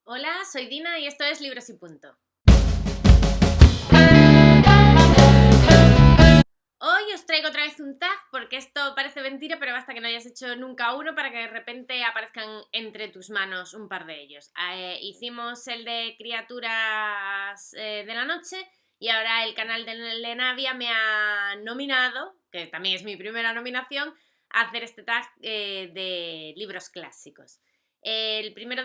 Hola, soy Dina y esto es Libros y Punto. Hoy os traigo otra vez un tag porque esto parece mentira, pero basta que no hayas hecho nunca uno para que de repente aparezcan entre tus manos un par de ellos. Hicimos el de criaturas de la noche y ahora el canal de Lenavia me ha nominado, que también es mi primera nominación, a hacer este tag de libros clásicos. El primero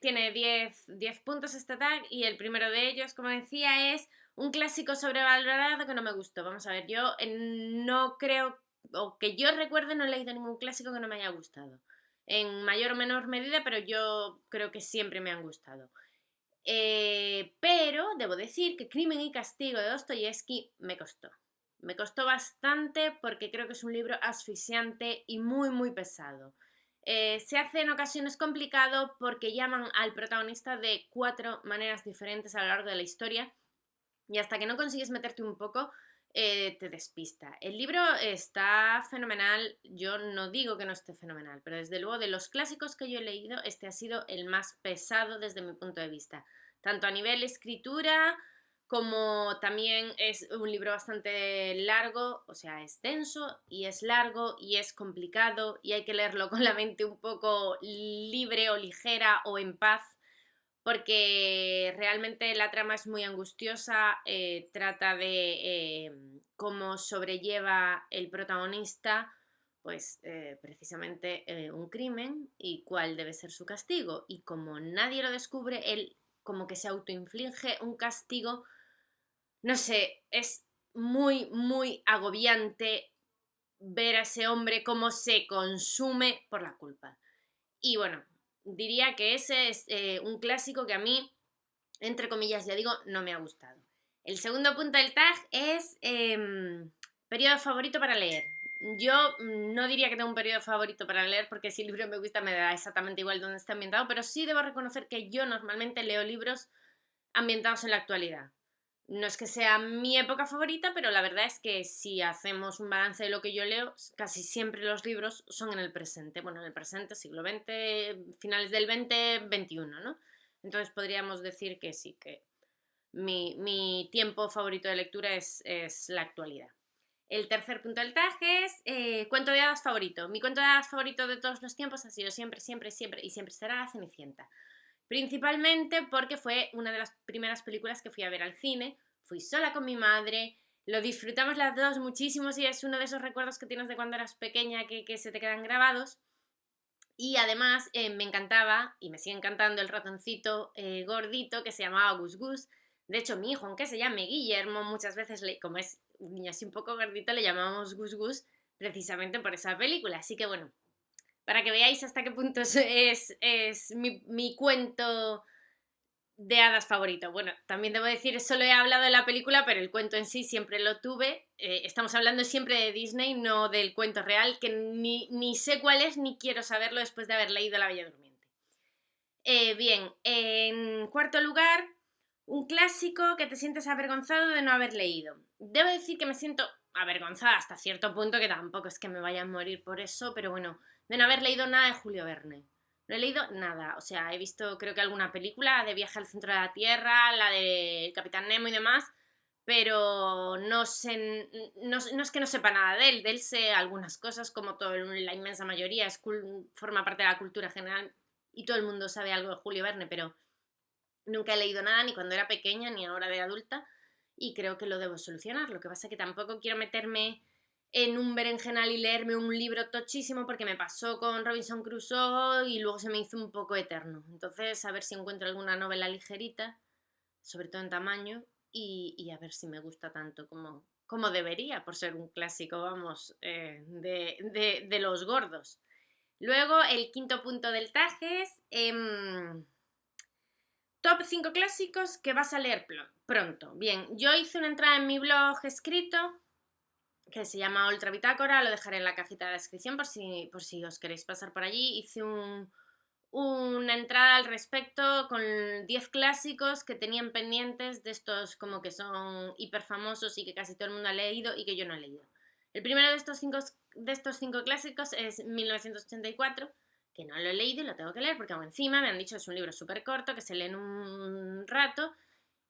tiene 10 puntos este tag y el primero de ellos, como decía, es un clásico sobrevalorado que no me gustó. Vamos a ver, yo no creo, o que yo recuerde, no he leído ningún clásico que no me haya gustado. En mayor o menor medida, pero yo creo que siempre me han gustado. Pero debo decir que Crimen y Castigo de Dostoyevsky me costó. Me costó bastante porque creo que es un libro asfixiante y muy, muy pesado. Se hace en ocasiones complicado porque llaman al protagonista de 4 maneras diferentes a lo largo de la historia y hasta que no consigues meterte un poco, te despista. El libro está fenomenal, yo no digo que no esté fenomenal, pero desde luego de los clásicos que yo he leído, este ha sido el más pesado desde mi punto de vista, tanto a nivel escritura como también es un libro bastante largo, o sea, es denso y es largo y es complicado y hay que leerlo con la mente un poco libre o ligera o en paz porque realmente la trama es muy angustiosa, trata de cómo sobrelleva el protagonista pues precisamente un crimen y cuál debe ser su castigo. Y como nadie lo descubre, él como que se autoinflige un castigo, no sé, es muy, muy agobiante ver a ese hombre cómo se consume por la culpa. Y bueno, diría que ese es un clásico que a mí, entre comillas, ya digo, no me ha gustado. El segundo punto del tag es periodo favorito para leer. Yo no diría que tengo un periodo favorito para leer porque si el libro me gusta me da exactamente igual dónde está ambientado, pero sí debo reconocer que yo normalmente leo libros ambientados en la actualidad. No es que sea mi época favorita, pero la verdad es que si hacemos un balance de lo que yo leo, casi siempre los libros son en el presente. Bueno, en el presente, siglo XX, finales del XX, XXI, ¿no? Entonces podríamos decir que sí, que mi tiempo favorito de lectura es la actualidad. El tercer punto del tag es cuento de hadas favorito. Mi cuento de hadas favorito de todos los tiempos ha sido siempre, siempre, siempre y siempre será La Cenicienta. Principalmente porque fue una de las primeras películas que fui a ver al cine, fui sola con mi madre, lo disfrutamos las dos muchísimo y es uno de esos recuerdos que tienes de cuando eras pequeña que se te quedan grabados. Y además me encantaba, y me sigue encantando, el ratoncito gordito que se llamaba Gus Gus. De hecho, mi hijo, aunque se llame Guillermo, muchas veces, como es un niño así un poco gordito, le llamamos Gus Gus precisamente por esa película. Así que bueno, para que veáis hasta qué punto es mi cuento de hadas favorito. Bueno, también debo decir, solo he hablado de la película, pero el cuento en sí siempre lo tuve. Estamos hablando siempre de Disney, no del cuento real, que ni sé cuál es ni quiero saberlo después de haber leído La Bella Durmiente. Bien, en cuarto lugar, un clásico que te sientes avergonzado de no haber leído. Debo decir que me siento avergonzada hasta cierto punto, que tampoco es que me vaya a morir por eso, pero bueno, de no haber leído nada de Julio Verne. No he leído nada, o sea, he visto creo que alguna película de Viaje al Centro de la Tierra, la de Capitán Nemo y demás, pero no sé, no es que no sepa nada de él sé algunas cosas, como la inmensa mayoría, forma parte de la cultura general y todo el mundo sabe algo de Julio Verne, pero nunca he leído nada ni cuando era pequeña ni ahora de adulta y creo que lo debo solucionar. Lo que pasa es que tampoco quiero meterme en un berenjenal y leerme un libro tochísimo porque me pasó con Robinson Crusoe y luego se me hizo un poco eterno. Entonces, a ver si encuentro alguna novela ligerita, sobre todo en tamaño, y a ver si me gusta tanto como debería, por ser un clásico, vamos, de los gordos. Luego, el quinto punto del tag es top 5 clásicos que vas a leer pronto. Bien, yo hice una entrada en mi blog escrito que se llama Ultra Bitácora, lo dejaré en la cajita de descripción por si os queréis pasar por allí. Hice una entrada al respecto con 10 clásicos que tenían pendientes de estos como que son hiper famosos y que casi todo el mundo ha leído y que yo no he leído. El primero de estos cinco clásicos es 1984, que no lo he leído y lo tengo que leer porque aún encima me han dicho que es un libro súper corto, que se lee en un rato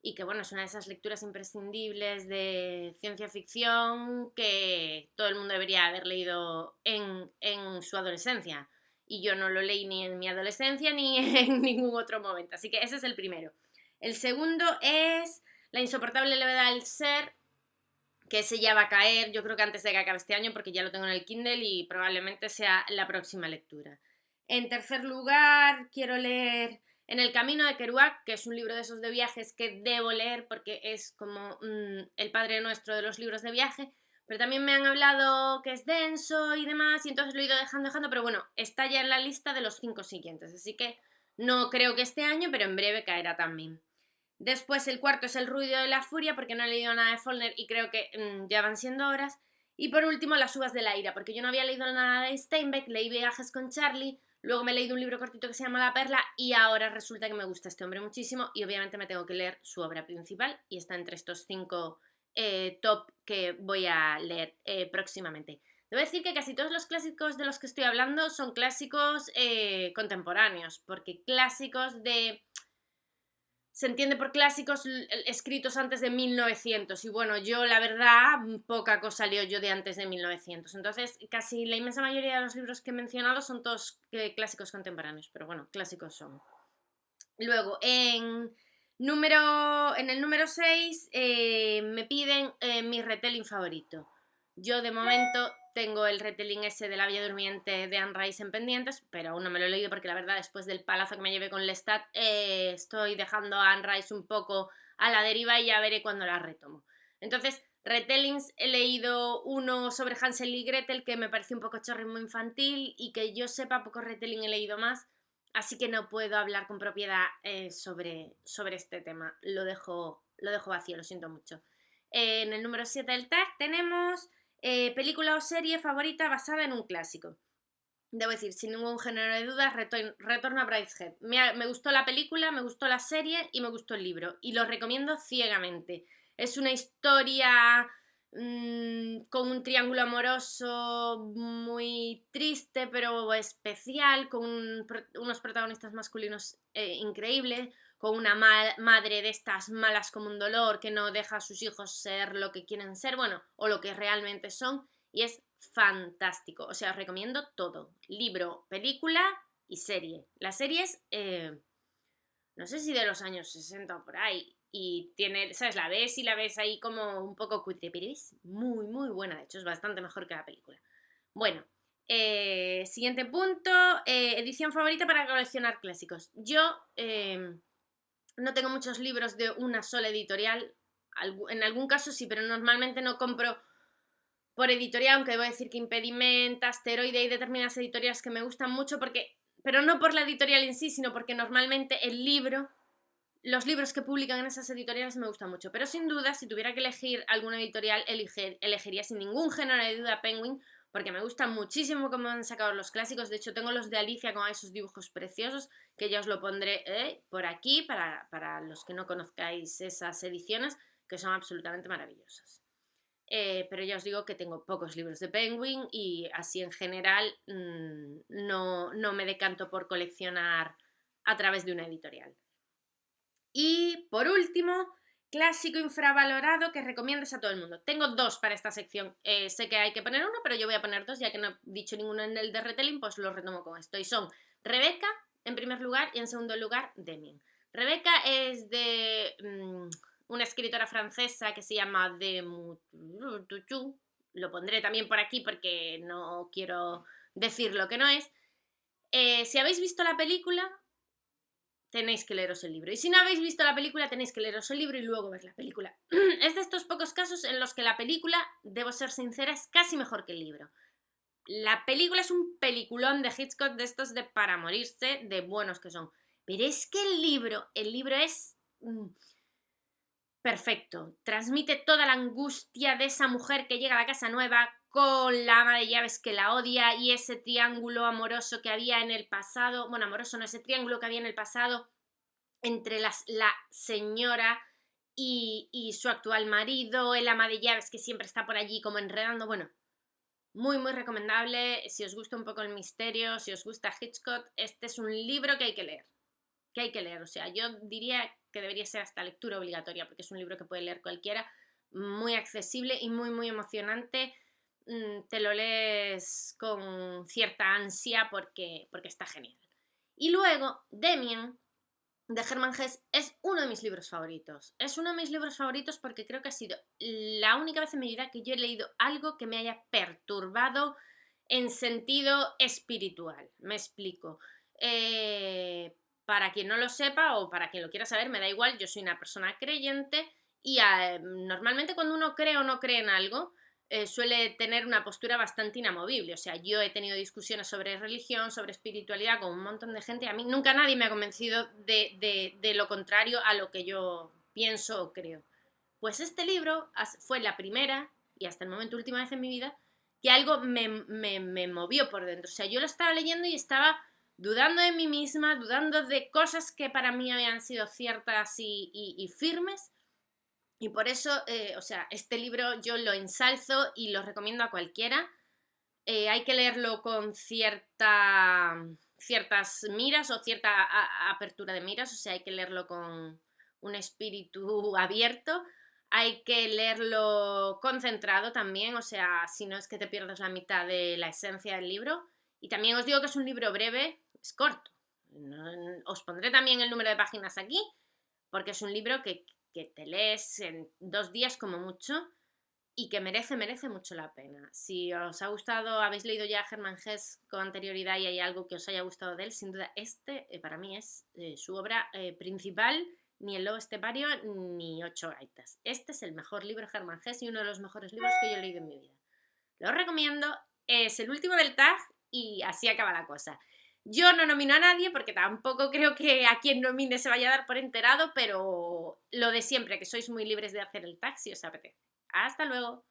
y que bueno, es una de esas lecturas imprescindibles de ciencia ficción que todo el mundo debería haber leído en su adolescencia. Y yo no lo leí ni en mi adolescencia ni en ningún otro momento. Así que ese es el primero. El segundo es La insoportable levedad del ser, que ese ya va a caer, yo creo que antes de que acabe este año, porque ya lo tengo en el Kindle y probablemente sea la próxima lectura. En tercer lugar, quiero leer En el camino de Kerouac, que es un libro de esos de viajes que debo leer porque es como el padre nuestro de los libros de viaje, pero también me han hablado que es denso y demás, y entonces lo he ido dejando, pero bueno, está ya en la lista de los 5 siguientes, así que no creo que este año, pero en breve caerá también. Después el cuarto es El ruido de la furia, porque no he leído nada de Faulkner y creo que ya van siendo horas. Y por último, Las uvas de la ira, porque yo no había leído nada de Steinbeck, leí Viajes con Charlie, luego me he leído un libro cortito que se llama La perla y ahora resulta que me gusta este hombre muchísimo y obviamente me tengo que leer su obra principal y está entre estos 5 top que voy a leer próximamente. Debo decir que casi todos los clásicos de los que estoy hablando son clásicos contemporáneos, porque clásicos de se entiende por clásicos escritos antes de 1900 y bueno, yo la verdad poca cosa leo yo de antes de 1900, entonces casi la inmensa mayoría de los libros que he mencionado son todos clásicos contemporáneos, pero bueno, clásicos son. Luego, en el número 6 me piden mi retelling favorito. Yo de momento tengo el retelling ese de La Bella Durmiente de Anne Rice en pendientes, pero aún no me lo he leído porque la verdad después del palazo que me llevé con Lestat estoy dejando a Anne Rice un poco a la deriva y ya veré cuando la retomo. Entonces, retellings he leído uno sobre Hansel y Gretel que me pareció un poco chorrismo infantil y que yo sepa poco retelling he leído más. Así que no puedo hablar con propiedad sobre este tema. Lo dejo vacío, lo siento mucho. En el número 7 del tag tenemos película o serie favorita basada en un clásico. Debo decir, sin ningún género de dudas, Retorno a Brideshead. Me gustó la película, me gustó la serie y me gustó el libro. Y lo recomiendo ciegamente. Es una historia con un triángulo amoroso muy triste pero especial, con unos protagonistas masculinos increíbles, con una madre de estas malas como un dolor que no deja a sus hijos ser lo que quieren ser, bueno, o lo que realmente son, y es fantástico, o sea, os recomiendo todo, libro, película y serie. La serie es, no sé si de los años 60 o por ahí, y tiene, ¿sabes? La ves y la ves ahí como un poco cutre, pero es muy, muy buena. De hecho, es bastante mejor que la película. Bueno, siguiente punto, edición favorita para coleccionar clásicos. Yo no tengo muchos libros de una sola editorial, en algún caso sí, pero normalmente no compro por editorial, aunque debo decir que Impediment, Asteroide y determinadas editoriales que me gustan mucho, pero no por la editorial en sí, sino porque normalmente los libros que publican en esas editoriales me gustan mucho, pero sin duda, si tuviera que elegir alguna editorial, elegiría sin ningún género de duda Penguin, porque me gusta muchísimo cómo han sacado los clásicos. De hecho, tengo los de Alicia con esos dibujos preciosos, que ya os lo pondré por aquí, para los que no conozcáis esas ediciones, que son absolutamente maravillosas. Pero ya os digo que tengo pocos libros de Penguin y así en general no me decanto por coleccionar a través de una editorial. Y por último, clásico infravalorado que recomiendas a todo el mundo. Tengo 2 para esta sección. Sé que hay que poner uno, pero yo voy a poner 2, ya que no he dicho ninguno en el de retelling, pues lo retomo con esto. Y son Rebeca, en primer lugar, y en segundo lugar, Demian. Rebeca es de una escritora francesa que se llama Demutuchu. Lo pondré también por aquí porque no quiero decir lo que no es. Si habéis visto la película, tenéis que leeros el libro. Y si no habéis visto la película, tenéis que leeros el libro y luego ver la película. Es de estos pocos casos en los que la película, debo ser sincera, es casi mejor que el libro. La película es un peliculón de Hitchcock, de estos de para morirse, de buenos que son. Pero es que el libro es perfecto. Transmite toda la angustia de esa mujer que llega a la casa nueva con la ama de llaves que la odia y ese triángulo amoroso que había en el pasado, bueno, amoroso no, ese triángulo que había en el pasado entre la señora y su actual marido, el ama de llaves que siempre está por allí como enredando, bueno, Muy, muy recomendable. Si os gusta un poco el misterio, si os gusta Hitchcock, este es un libro que hay que leer. Que hay que leer. O sea, yo diría que debería ser hasta lectura obligatoria, porque es un libro que puede leer cualquiera, muy accesible y muy, muy emocionante. Te lo lees con cierta ansia porque está genial. Y luego, Demian, de Hermann Hesse, es uno de mis libros favoritos. Es uno de mis libros favoritos porque creo que ha sido la única vez en mi vida que yo he leído algo que me haya perturbado en sentido espiritual. Me explico. Para quien no lo sepa o para quien lo quiera saber, me da igual, yo soy una persona creyente y normalmente cuando uno cree o no cree en algo, suele tener una postura bastante inamovible. O sea, yo he tenido discusiones sobre religión, sobre espiritualidad con un montón de gente. A mí nunca nadie me ha convencido de lo contrario a lo que yo pienso o creo. Pues este libro fue la primera y hasta el momento última vez en mi vida que algo me movió por dentro. O sea, yo lo estaba leyendo y estaba dudando de mí misma, dudando de cosas que para mí habían sido ciertas y firmes. Y por eso, o sea, este libro yo lo ensalzo y lo recomiendo a cualquiera. Hay que leerlo con ciertas miras o cierta apertura de miras, o sea, hay que leerlo con un espíritu abierto. Hay que leerlo concentrado también, o sea, si no es que te pierdas la mitad de la esencia del libro. Y también os digo que es un libro breve, es corto. Os pondré también el número de páginas aquí, porque es un libro que te lees en 2 días como mucho y que merece mucho la pena. Si os ha gustado, habéis leído ya a Hermann Hesse con anterioridad y hay algo que os haya gustado de él, sin duda este para mí es su obra principal, ni El lobo estepario ni Ocho gaitas. Este es el mejor libro de Hermann Hesse y uno de los mejores libros que yo he leído en mi vida. Lo recomiendo, es el último del tag y así acaba la cosa. Yo no nomino a nadie porque tampoco creo que a quien nomine se vaya a dar por enterado, pero lo de siempre, que sois muy libres de hacer el tag si os apetece. Hasta luego.